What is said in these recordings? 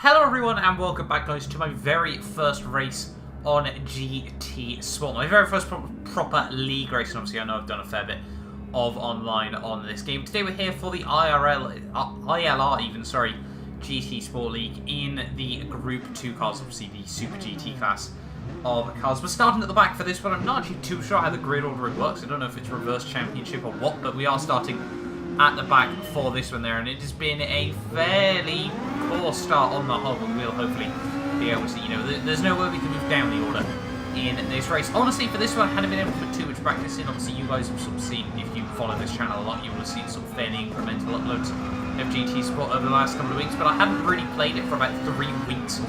Hello everyone and welcome back guys to my very first race on GT Sport. My very first proper league race, and obviously I know I've done a fair bit of online on this game. Today we're here for the ILR even, sorry, GT Sport League in the Group 2 cars, obviously the Super GT class of cars. We're starting at the back for this one. I'm not actually too sure how the grid ordering works. I don't know if it's reverse championship or what, but we are starting at the back for this one there, and it has been a fairly poor start on the whole, but we'll hopefully be able to, there's no way we can move down the order in this race. Honestly, for this one, I hadn't been able to put too much practice in. Obviously, you guys have sort of seen, if you follow this channel a lot, you will have seen sort of fairly incremental uploads of GT Sport over the last couple of weeks, but I hadn't really played it for about 3 weeks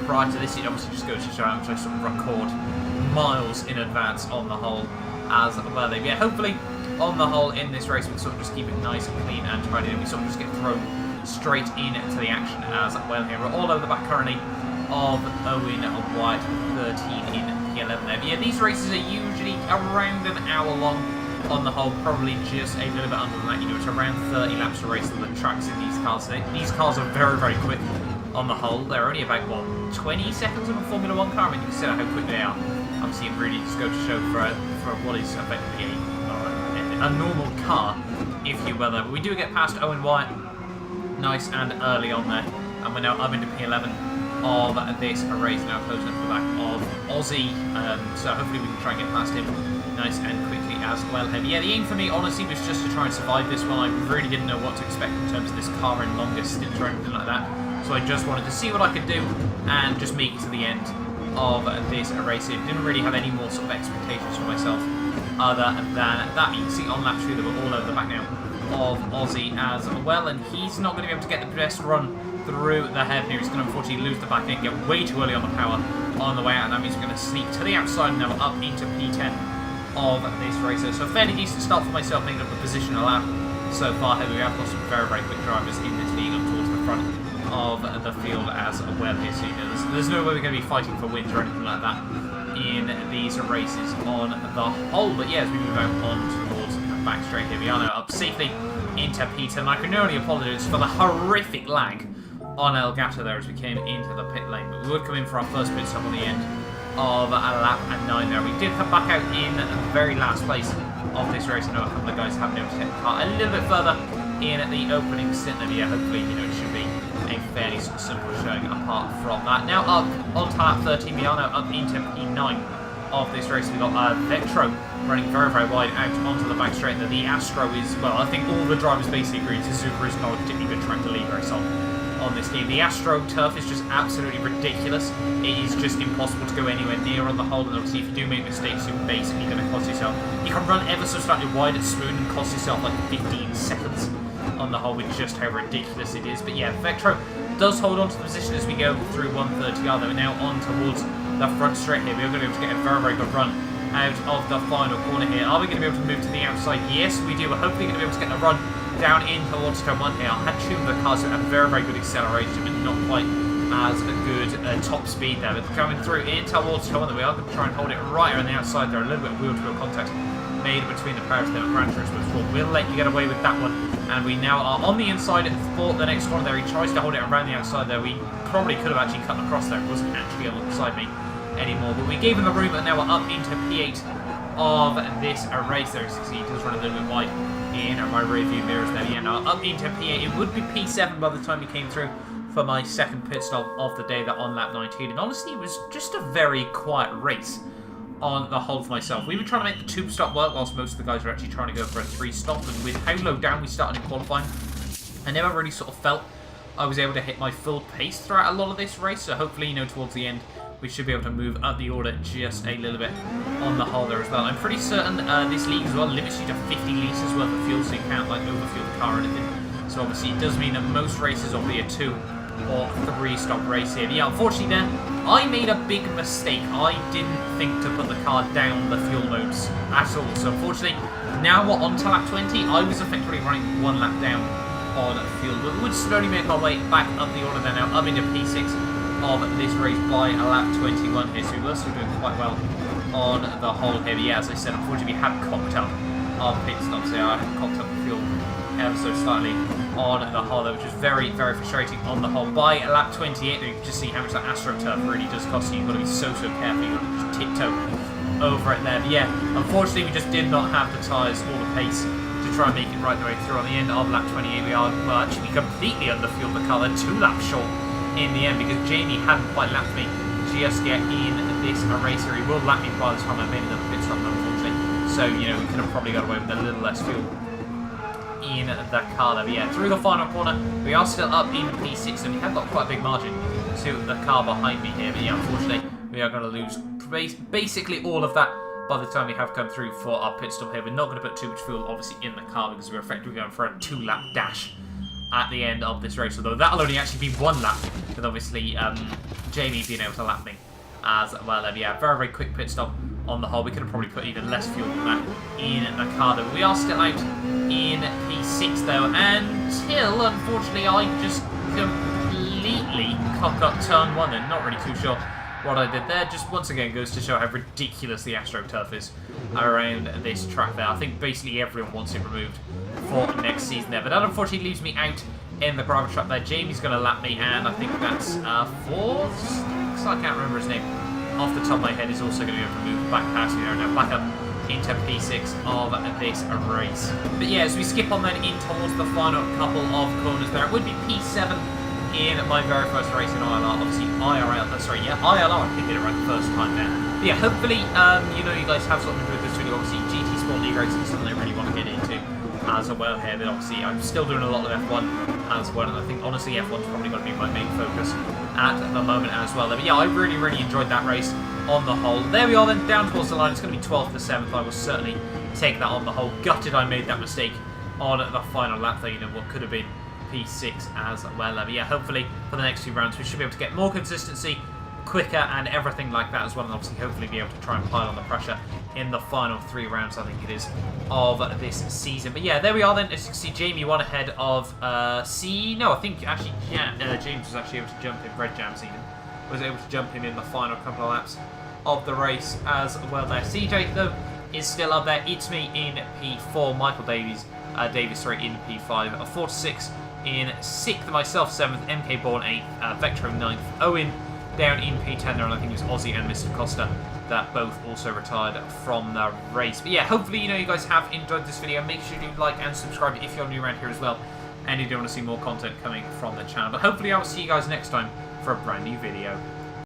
prior to this. It obviously just goes to show how much I sort of record miles in advance on the whole as well. Yeah, hopefully, on the whole, in this race, we sort of just keep it nice and clean and tidy, and we sort of just get thrown straight into the action as well here. We're all over the back currently of Owen White, 13 in P11 there. But yeah, these races are usually around an hour long on the whole, probably just a little bit under than that. It's around 30 laps a race of the tracks in these cars. These cars are very, very quick on the whole. They're only about, what, 20 seconds on a Formula 1 car? I mean, you can see how quick they are. Obviously, it really just goes to show for what is effectively a normal car, if you will. But we do get past Owen White nice and early on there, and we're now up into P11 of this race, now closing up the back of Aussie, so hopefully we can try and get past him nice and quickly as well. And yeah, the aim for me honestly was just to try and survive this one. I really didn't know what to expect in terms of this car in longer stints or anything like that, so I just wanted to see what I could do and just make it to the end of this race. It didn't really have any more sort of expectations for myself other than that. You can see on lap 2 that we're all over the back now of Aussie as well, and he's not going to be able to get the best run through the head here. He's going to unfortunately lose the back end, get way too early on the power on the way out, and that means we're going to sneak to the outside now up into P10 of this race. So a fairly decent start for myself, making up a position a lap so far. Here we have got some very, very quick drivers in this league up towards the front of the field as well here. So there's no way we're going to be fighting for wins or anything like that in these races on the whole. But yeah, as we move out on towards the back straight here, we are now up safely into P10. I can only apologise for the horrific lag on Elgato there as we came into the pit lane, but we would come in for our first pit stop on the end of a lap at 9 there. We did come back out in the very last place of this race. I know a couple of guys have been able to get the car a little bit further in the opening stint there. Yeah, hopefully, it should be a fairly simple showing apart from that. Now up onto lap 13, we are now up into P9 of this race. We've got Vectro running very, very wide out onto the back straight there. The Astro is, well, I think all the drivers basically agree Suzuka is not a particularly good track to lead race on this game. The Astro turf is just absolutely ridiculous. It is just impossible to go anywhere near on the whole, and obviously if you do make mistakes, you're basically going to cost yourself. You can run ever so slightly wide and smooth and cost yourself like 15 seconds on the whole, with just how ridiculous it is. But yeah, Vectro does hold on to the position as we go through 130 yard. We're now on towards the front straight here. We're going to be able to get a very, very good run out of the final corner here. Are we going to be able to move to the outside? Yes, we do. We're hopefully going to be able to get the run down in towards turn 1 here. I had tuned the cars to have very, very good acceleration, but not quite as a good top speed there. But coming through in towards turn 1, we are going to try and hold it right on the outside there. A little bit of wheel-to-wheel contact made between the power of the Mclaren but we'll let you get away with that one. And we now are on the inside for the next corner there. He tries to hold it around the outside there. We probably could have actually cut across there. It wasn't actually alongside me anymore, but we gave him the room, and now we're up into P8 of this race there. He does run a little bit wide in my rear view mirrors there. Yeah, now up into P8. It would be P7 by the time he came through for my second pit stop of the day, that on lap 19. And honestly, it was just a very quiet race on the whole for myself. We were trying to make the 2-stop work, whilst most of the guys were actually trying to go for a 3-stop. And with how low down we started in qualifying, I never really sort of felt I was able to hit my full pace throughout a lot of this race. So hopefully, towards the end, we should be able to move up the order just a little bit on the whole there as well. I'm pretty certain this league as well limits you to 50 litres worth of fuel, so you can't overfuel the car or anything. So obviously it does mean that most races will be a 2 or 3-stop race here. But yeah, unfortunately then, I made a big mistake. I didn't think to put the car down the fuel modes at all. So unfortunately, now we're on to lap 20. I was effectively running 1 lap down on fuel, but we would slowly make our way back up the order then, now up into P6 of this race by a lap 21 here. So we were still doing quite well on the whole here. But yeah, as I said, unfortunately we had cocked up our pit stops there. I had cocked up the fuel ever so slightly on the whole, which is very, very frustrating on the whole. By lap 28, you can just see how much that AstroTurf really does cost you. You've got to be so careful. You've got to just tiptoe over it there. But yeah, unfortunately, we just did not have the tyres or the pace to try and make it right the way through. On the end of lap 28, we are, well, actually, we completely underfueled the car. They're 2 laps short in the end because Jamie hadn't quite lapped me just yet in this racer. He will lap me by the time I made another pit stop, unfortunately. So, you know, we could have probably got away with a little less fuel in the car there. But yeah, through the final corner, we are still up in P6, and we have got quite a big margin to the car behind me here. But yeah, unfortunately, we are going to lose basically all of that by the time we have come through for our pit stop here. We're not going to put too much fuel, obviously, in the car because we're effectively going for a 2-lap dash at the end of this race. Although that'll only actually be 1 lap, with obviously Jamie being able to lap me as well. Yeah, very, very quick pit stop on the whole. We could have probably put even less fuel than that in the car, though. We are still out in P6, though, until, unfortunately, I just completely cock up turn 1 and not really too sure what I did there. Just once again goes to show how ridiculous the AstroTurf is around this track there. I think basically everyone wants it removed for next season there. But that unfortunately leaves me out in the gravel trap there. Jamie's going to lap me, and I think that's 4 Sticks. I can't remember his name off the top of my head. Is also going to be able to move back past me there and now back up into P6 of this race. But yeah, as we skip on then in towards the final couple of corners there, it would be P7 in my very first race in ILR. Obviously ILR, I think did it right the first time there. But yeah, hopefully you know, you guys have sort of enjoyed this video. Obviously GT Sport League racing is something I really want to get into as well here, but obviously I'm still doing a lot of F1 as well, and I think honestly F1's probably going to be my main focus at the moment as well. But yeah, I really, really enjoyed that race on the whole. There we are then, down towards the line. It's going to be 12th to 7th. I will certainly take that on the whole. Gutted I made that mistake on the final lap though, you know, what could have been P6 as well. But yeah, hopefully for the next few rounds we should be able to get more consistency, quicker and everything like that as well, and obviously hopefully be able to try and pile on the pressure in the final 3 rounds, I think it is, of this season. But yeah, there we are then. As you can see, Jamie won ahead of I think actually James was actually able to jump him. Red Jam season was able to jump him in the final couple of laps of the race as well there. CJ though is still up there. It's me in P4, Michael Davies in P5, 4 to 6 in 6th, myself 7th, MK Bourne 8th, Vectro 9th, Owen down in P10 there, and I think it was Aussie and Mr. Costa that both also retired from the race. But yeah, hopefully you know you guys have enjoyed this video. Make sure you like and subscribe if you're new around here as well, and you do want to see more content coming from the channel. But hopefully I will see you guys next time for a brand new video.